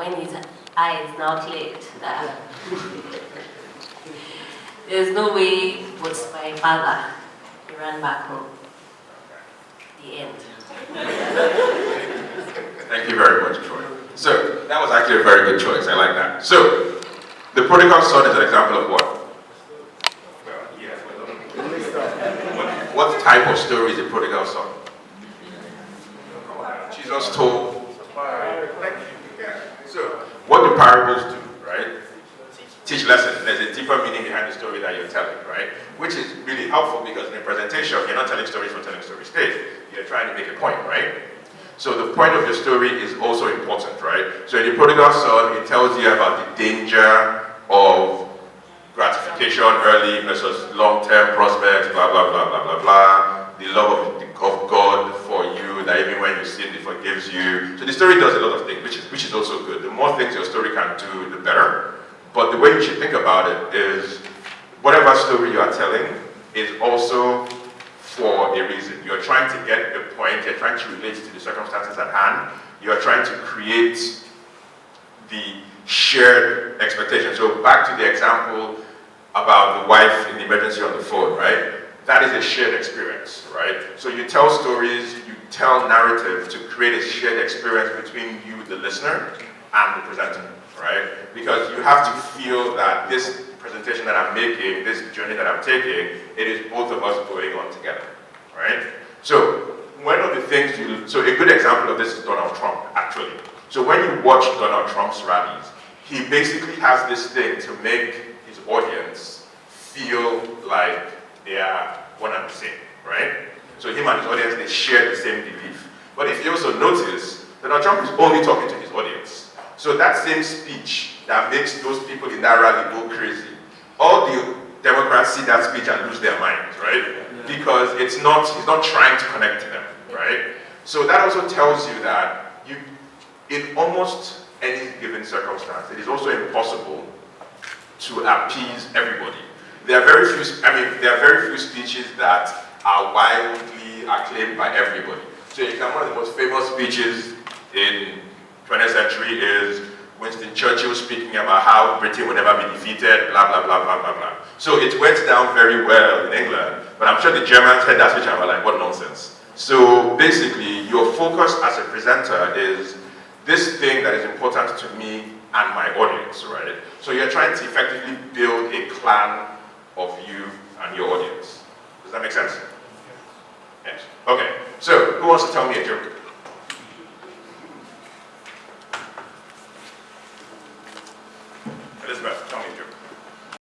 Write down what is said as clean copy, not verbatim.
when his eyes now clicked that there's no way but my father, he ran back home. The end. Thank you very much, Troy. So, that was actually a very good choice. I like that. So, the prodigal son is an example of what? Well, yes. What type of story is the prodigal son? Jesus told. Thank you. So, what do parables do, right? Teach lessons. There's a deeper meaning behind the story that you're telling, right? Which is really helpful because in a presentation, you're not telling stories for telling stories' sake. You're trying to make a point, right? So the point of your story is also important, right? So in the prodigal son, it tells you about the danger of gratification early versus long-term prospects, blah, blah, blah, blah, blah, blah. The love of God for you, that even when you sin, He forgives you. So the story does a lot of things, which is also good. The more things your story can do, the better. But the way you should think about it is, whatever story you are telling is also for a reason. You're trying to get a point, you're trying to relate to the circumstances at hand, you're trying to create the shared expectation. So back to the example about the wife in the emergency on the phone, right? That is a shared experience, right? So you tell stories, you tell narrative to create a shared experience between you, the listener, and the presenter, right? Because you have to feel that this presentation that I'm making, this journey that I'm taking, it is both of us going on together, right? So one of the things so a good example of this is Donald Trump, actually. So when you watch Donald Trump's rallies, he basically has this thing to make his audience feel like they are one and the same, right? So him and his audience, they share the same belief. But if you also notice, Donald Trump is only talking to his audience. So that same speech that makes those people in that rally go crazy, all the Democrats see that speech and lose their minds, right? Because he's not trying to connect to them, right? So that also tells you that in almost any given circumstance, it is also impossible to appease everybody. There are very few speeches that are widely acclaimed by everybody. So one of the most famous speeches in 20th century is Winston Churchill speaking about how Britain will never be defeated, blah, blah, blah, blah, blah, blah. So it went down very well in England, but I'm sure the Germans heard that speech and were like, what nonsense. So basically, your focus as a presenter is this thing that is important to me and my audience, right? So you're trying to effectively build a clan of you and your audience. Does that make sense? Yes. Okay, so who wants to tell me a joke? Elizabeth.